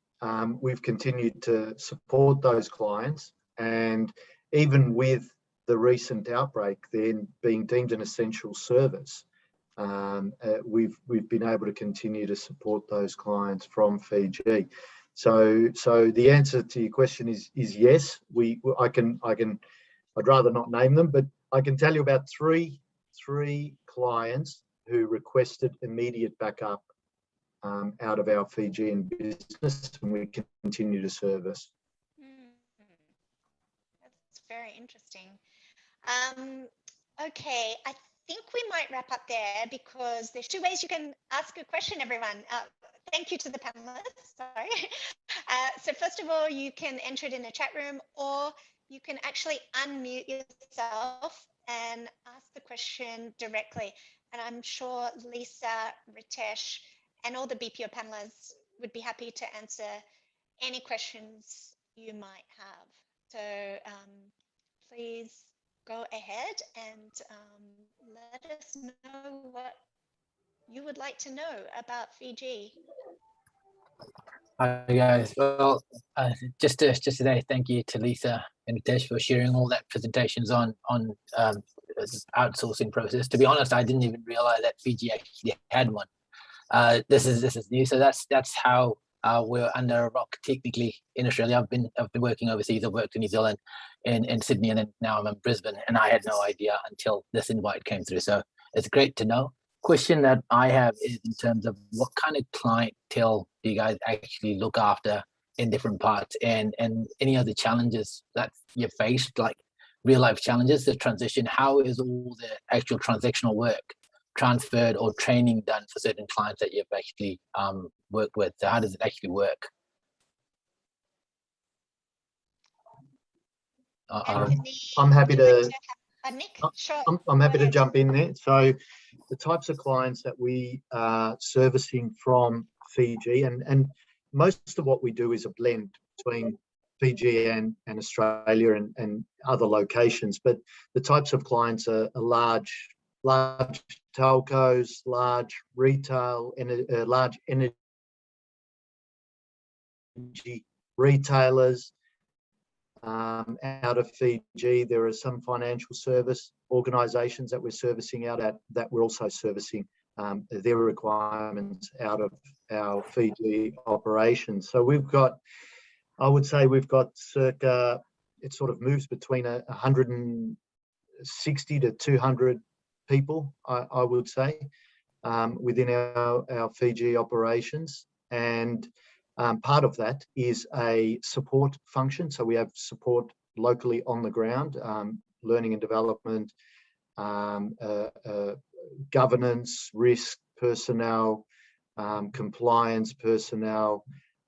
we've continued to support those clients, and even with the recent outbreak then being deemed an essential service, we've been able to continue to support those clients from Fiji. So the answer to your question is yes. I'd rather not name them, but I can tell you about three clients who requested immediate backup out of our Fijian business, and we continue to service. That's very interesting. Okay, I think we might wrap up there because there's two ways you can ask a question, everyone. Thank you to the panelists, sorry. So first of all, you can enter it in the chat room, or you can actually unmute yourself and ask the question directly. And I'm sure Lisa, Ritesh, and all the BPO panelists would be happy to answer any questions you might have. So please go ahead and let us know what you would like to know about Fiji. Hi guys. Well, just today, thank you to Lisa and Ritesh for sharing all that presentations on outsourcing process. To be honest, I didn't even realize that Fiji actually had one. This is new, so that's how we're under a rock technically in Australia. I've been working overseas. I've worked in New Zealand, in Sydney, and then now I'm in Brisbane, and I had no idea until this invite came through. So it's great to know. Question that I have is in terms of what kind of clientele do you guys actually look after in different parts, and any other challenges that you faced, like real life challenges, the transition? How is all the actual transactional work transferred or training done for certain clients that you've actually worked with? So how does it actually work? I'm happy to Nick, sure. I'm happy Go to ahead. jump in there. So the types of clients that we are servicing from Fiji, and most of what we do is a blend between Fiji and Australia and other locations. But the types of clients are large telcos, large retail, large energy retailers. Out of Fiji, there are some financial service organisations that we're servicing out at that we're also servicing their requirements out of our Fiji operations. So we've got, I would say we've got circa, it sort of moves between 160 to 200 people, I would say, within our Fiji operations. And part of that is a support function. So we have support locally on the ground, learning and development, governance, risk personnel, compliance personnel,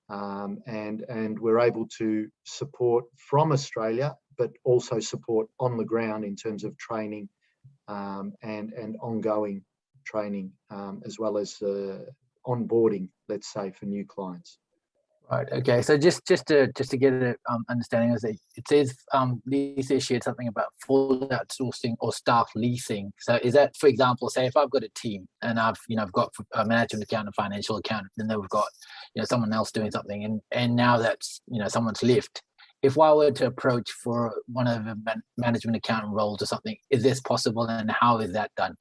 and we're able to support from Australia, but also support on the ground in terms of training and ongoing training, as well as onboarding, let's say, for new clients. Right. Okay. So just to get an understanding, is that it says Lisa shared something about full outsourcing or staff leasing. So is that, for example, say if I've got a team and I've got a management accountant, a financial accountant, and then we've got someone else doing something, and now that's someone's left. If I were to approach for one of the management accountant roles or something, is this possible, and how is that done?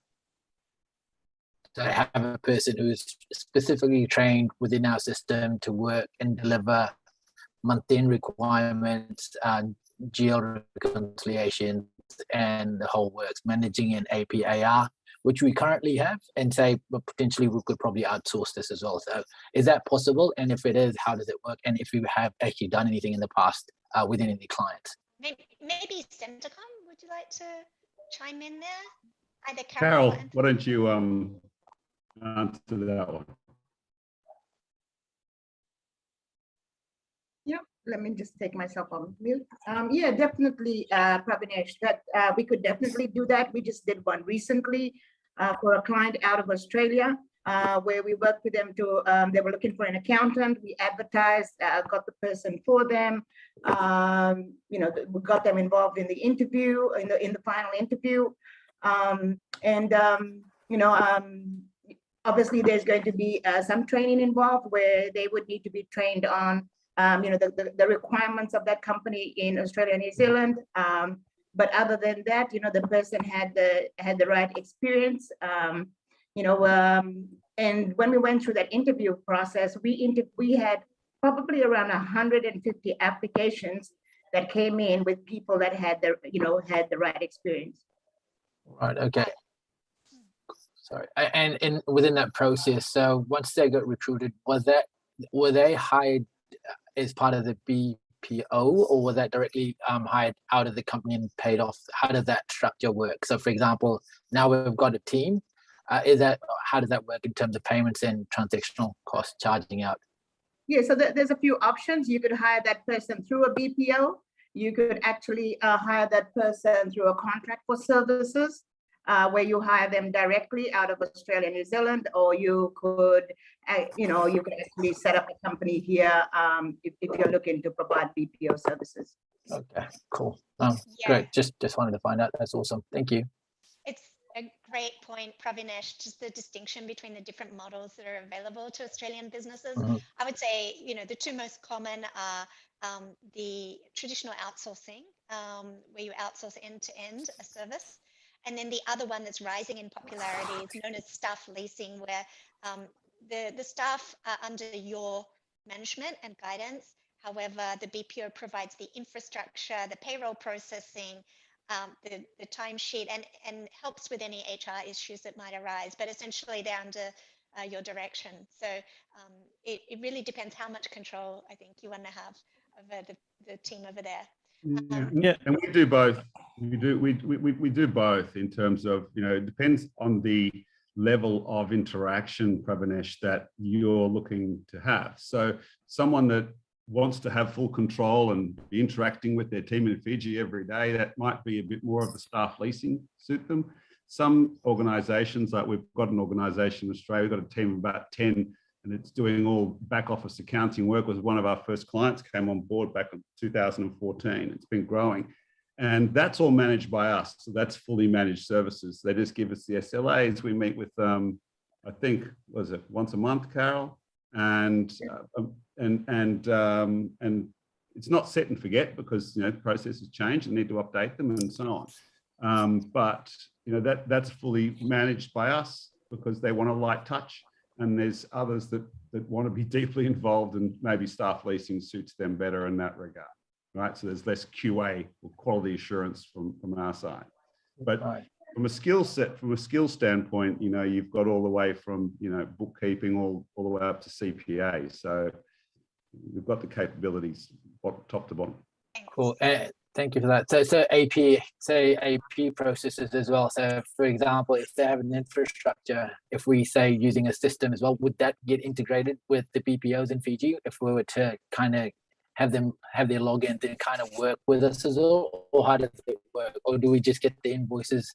So I have a person who's specifically trained within our system to work and deliver month-end requirements, GL reconciliations, and the whole works, managing an APAR, which we currently have, and say, well, potentially we could probably outsource this as well. So is that possible? And if it is, how does it work? And if you have actually done anything in the past within any clients? Maybe Centacom, would you like to chime in there? Either Carol, why don't you answer that one? Yeah, let me just take myself on mute. Yeah, definitely, Pravinesh, that we could definitely do that. We just did one recently for a client out of Australia, where we worked with them to, they were looking for an accountant. We advertised, got the person for them. We got them involved in the interview, in the final interview. Obviously, there's going to be some training involved where they would need to be trained on, the requirements of that company in Australia and New Zealand. But other than that, the person had the right experience. And when we went through that interview process, we had probably around 150 applications that came in with people that had the right experience. Right. Okay. Sorry. And within that process, so once they got recruited, were they hired as part of the BPO, or were that directly hired out of the company and paid off? How does that structure work? So, for example, now we've got a team. How does that work in terms of payments and transactional cost charging out? Yeah, so there's a few options. You could hire that person through a BPO. You could actually hire that person through a contract for services, where you hire them directly out of Australia and New Zealand, or you could, you could actually set up a company here if you're looking to provide BPO services. Okay, cool. Great. Just wanted to find out. That's awesome. Thank you. It's a great point, Pravinesh, just the distinction between the different models that are available to Australian businesses. Mm-hmm. I would say, the two most common are the traditional outsourcing, where you outsource end-to-end a service. And then the other one that's rising in popularity is known as staff leasing, where the staff are under your management and guidance. However, the BPO provides the infrastructure, the payroll processing, the timesheet, and helps with any HR issues that might arise. But essentially, they're under your direction. So it really depends how much control I think you want to have over the team over there. Yeah, and we do both. We do both in terms of, it depends on the level of interaction, Pravinesh, that you're looking to have. So someone that wants to have full control and be interacting with their team in Fiji every day, that might be a bit more of the staff leasing suit them. Some organisations, like we've got an organisation in Australia, we've got a team of about 10, and it's doing all back office accounting work. Was one of our first clients, came on board back in 2014. It's been growing. And that's all managed by us. So that's fully managed services. They just give us the SLAs. We meet with, I think, was it once a month, Carol? And it's not set and forget, because processes change and need to update them and so on. But that's fully managed by us, because they want a light touch. And there's others that want to be deeply involved, and maybe staff leasing suits them better in that regard. Right, so there's less QA or quality assurance from our side. But from a skill standpoint, you've got all the way from bookkeeping all the way up to CPA. So we've got the capabilities top to bottom. Cool. Thank you for that. So AP processes as well. So for example, if they have an infrastructure, if we say using a system as well, would that get integrated with the BPOs in Fiji if we were to kind of have them have their login to kind of work with us as well? Or how does it work? Or do we just get the invoices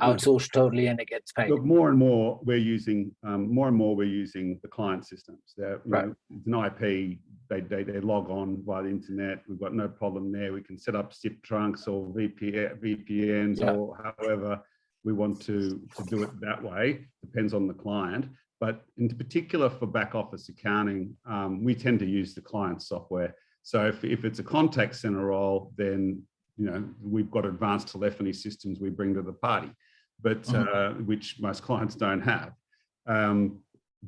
outsourced totally and it gets paid? Look, more and more we're using the client systems. Right. It's an IP. They log on via the internet. We've got no problem there. We can set up SIP trunks or VPNs, or however we want to do it that way. Depends on the client. But in particular for back office accounting, we tend to use the client software. So if it's a contact center role, then we've got advanced telephony systems we bring to the party, but which most clients don't have.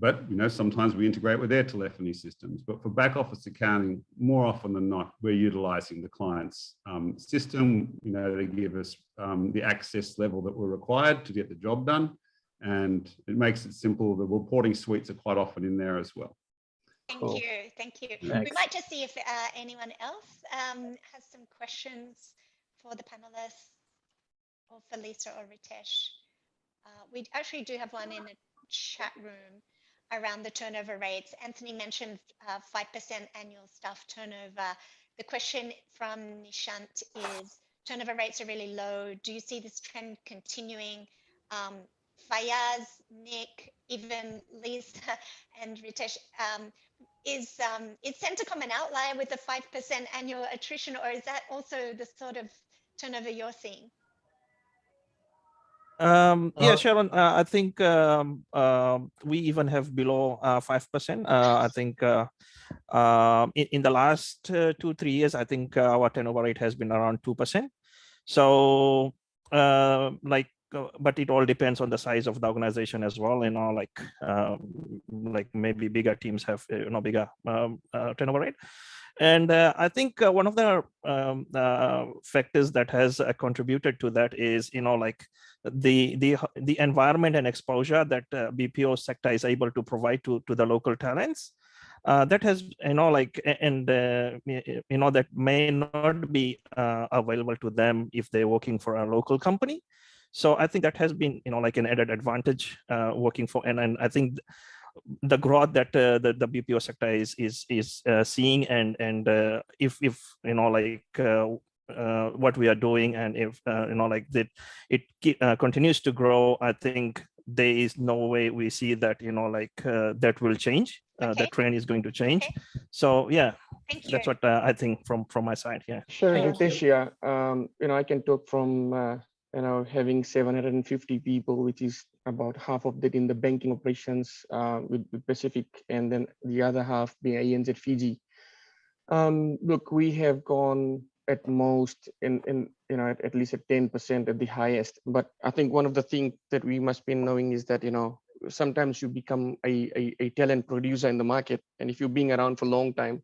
But sometimes we integrate with their telephony systems. But for back office accounting, more often than not, we're utilizing the client's system. They give us the access level that we're required to get the job done, and it makes it simple. The reporting suites are quite often in there as well. Thank you. Thanks. We might just see if anyone else has some questions for the panelists, or for Lisa or Ritesh. We actually do have one in the chat room around the turnover rates. Anthony mentioned 5% annual staff turnover. The question from Nishant is, turnover rates are really low. Do you see this trend continuing? Fayaz, Nick, even Lisa and Ritesh, is Centacom an outlier with the 5% annual attrition, or is that also the sort of turnover you're seeing? Yeah, Sharon, I think we even have below 5%. I think in the last 2-3 years, I think our turnover rate has been around 2%. So but it all depends on the size of the organization as well. Like maybe bigger teams have bigger turnover rate. And I think one of the factors that has contributed to that is the environment and exposure that BPO sector is able to provide to the local talents. That has that may not be available to them if they're working for a local company. So I think that has been an added advantage working for, and I think the growth that the BPO sector is seeing, and if what we are doing, and if that it continues to grow, I think there is no way we see that that will change. The trend is going to change. Okay. So yeah, that's what I think from my side. Yeah. Sure, Ritesh. Yeah, I can talk from having 750 people, which is about half of that in the banking operations with Pacific, and then the other half being ANZ Fiji. Look, we have gone at most at least at 10% at the highest. But I think one of the things that we must be knowing is that sometimes you become a talent producer in the market, and if you're being around for a long time,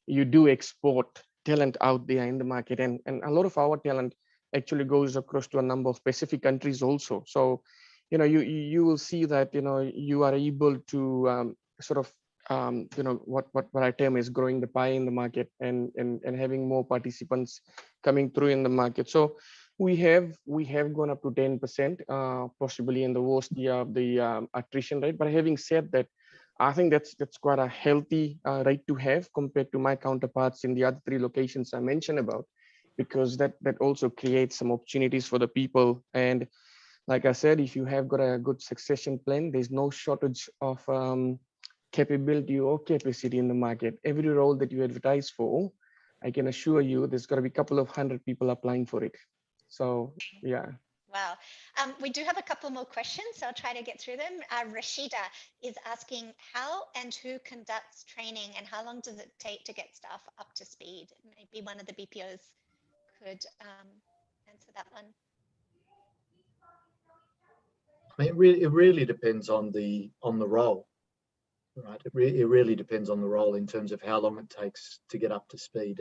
you do export talent out there in the market, and a lot of our talent actually goes across to a number of Pacific countries also. So you will see that you are able to sort of what I term is growing the pie in the market, and having more participants coming through in the market. So we have gone up to 10%, possibly in the worst year of the attrition rate. But having said that, I think that's quite a healthy rate to have compared to my counterparts in the other 3 locations I mentioned about, because that also creates some opportunities for the people. And like I said, if you have got a good succession plan, there's no shortage of capability or capacity in the market. Every role that you advertise for, I can assure you there's got to be a couple of 100 people applying for it. So yeah. Wow. We do have a couple more questions, so I'll try to get through them. Rashida is asking how and who conducts training and how long does it take to get staff up to speed? Maybe one of the BPOs could answer that one. I mean, it really depends on the role, right? It really depends on the role in terms of how long it takes to get up to speed,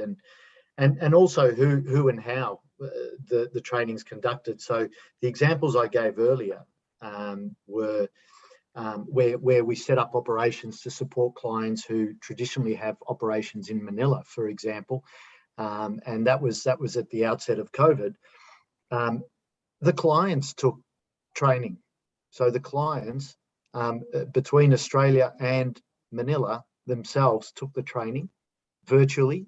and also who and how the training's conducted. So the examples I gave earlier were where we set up operations to support clients who traditionally have operations in Manila, for example, and that was at the outset of COVID. The clients took training. So the clients between Australia and Manila themselves took the training virtually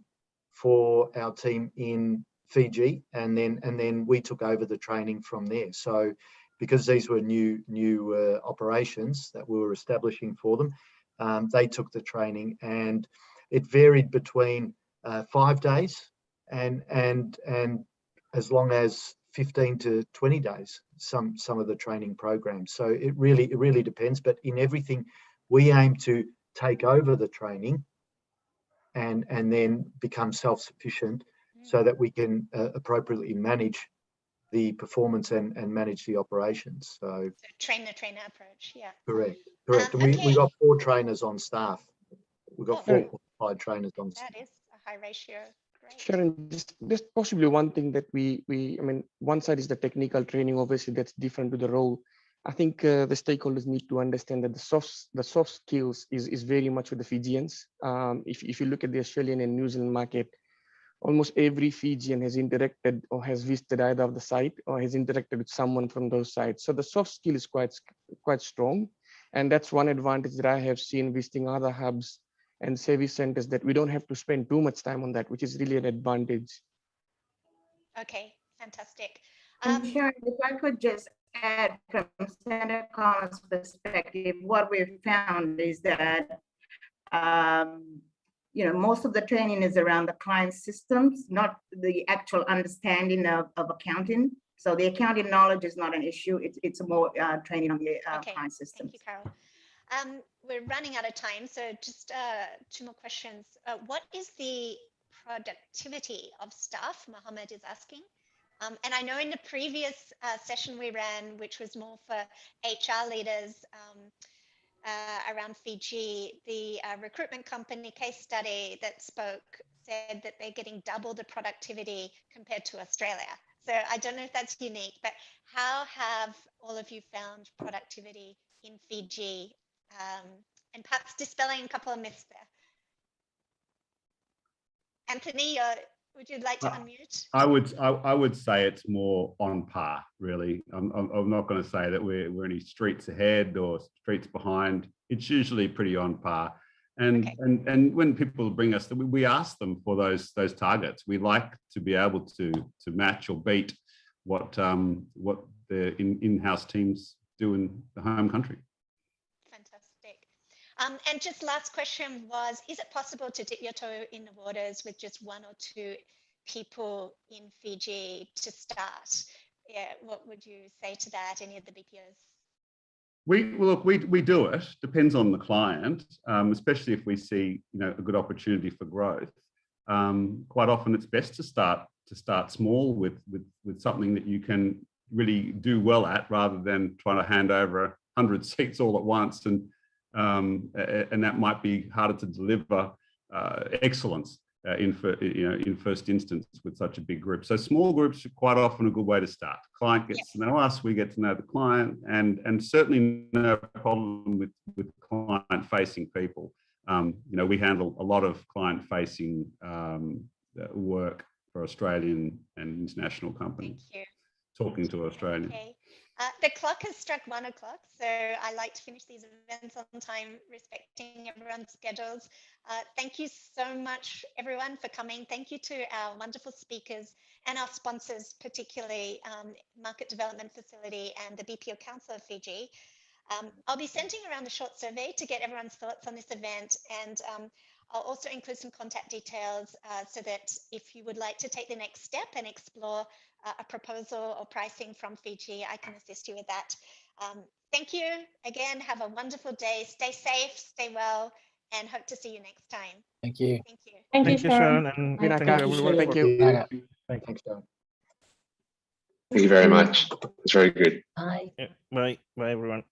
for our team in Fiji, and then we took over the training from there. So because these were new operations that we were establishing for them, they took the training, and it varied between 5 days and as long as 15 to 20 days, some of the training programs. So it really depends, but in everything we aim to take over the training and then become self-sufficient so that we can appropriately manage the performance and manage the operations. So train the trainer approach, yeah. Correct. And okay. we got 4 trainers on staff. We've got 4 qualified trainers on staff. That is a high ratio. Great. Sharon, just possibly one thing that I mean, one side is the technical training, obviously that's different to the role. I think the stakeholders need to understand that the soft skills is very much with the Fijians. If you look at the Australian and New Zealand market, almost every Fijian has interacted or has visited either of the site or has interacted with someone from those sites. So the soft skill is quite strong. And that's one advantage that I have seen visiting other hubs and service centers, that we don't have to spend too much time on that, which is really an advantage. Okay, fantastic. And Sharon, if I could just add from Centrecom's perspective, what we've found is that most of the training is around the client systems, not the actual understanding of accounting. So the accounting knowledge is not an issue. It's more training on the client systems. Thank you, Carol. We're running out of time, so just 2 more questions. What is the productivity of staff? Mohammed is asking. And I know in the previous session we ran, which was more for HR leaders around Fiji, the recruitment company case study that spoke said that they're getting double the productivity compared to Australia. So I don't know if that's unique, but how have all of you found productivity in Fiji? And perhaps dispelling a couple of myths there. Anthony, would you like to unmute? I would say it's more on par, really. I'm not going to say that we're any streets ahead or streets behind. It's usually pretty on par. And when people bring us, we ask them for those targets. We like to be able to match or beat what the in-house teams do in the home country. And just last question was, is it possible to dip your toe in the waters with just 1 or 2 people in Fiji to start? Yeah, what would you say to that, any of the BPOs? We do it, depends on the client, especially if we see a good opportunity for growth. Quite often it's best to start small with something that you can really do well at, rather than trying to hand over 100 seats all at once, and that might be harder to deliver excellence in first instance with such a big group. So small groups are quite often a good way to start. Client gets to know us, we get to know the client, and certainly no problem with client-facing people. We handle a lot of client-facing work for Australian and international companies. Thank you. Talking to Australians. Okay. The clock has struck 1 o'clock, so I like to finish these events on time, respecting everyone's schedules. Thank you so much, everyone, for coming. Thank you to our wonderful speakers and our sponsors, particularly Market Development Facility and the BPO Council of Fiji. I'll be sending around a short survey to get everyone's thoughts on this event, and I'll also include some contact details so that if you would like to take the next step and explore a proposal or pricing from Fiji, I can assist you with that. Thank you again. Have a wonderful day. Stay safe, stay well, and hope to see you next time. Thank you. Thank you. Thank you, Thank you, Sharon. Sharon, and Vinaka, thank you, everyone. thank you. Thanks, John. Thank you very much. It's very good. Bye. Yeah, bye, bye, everyone.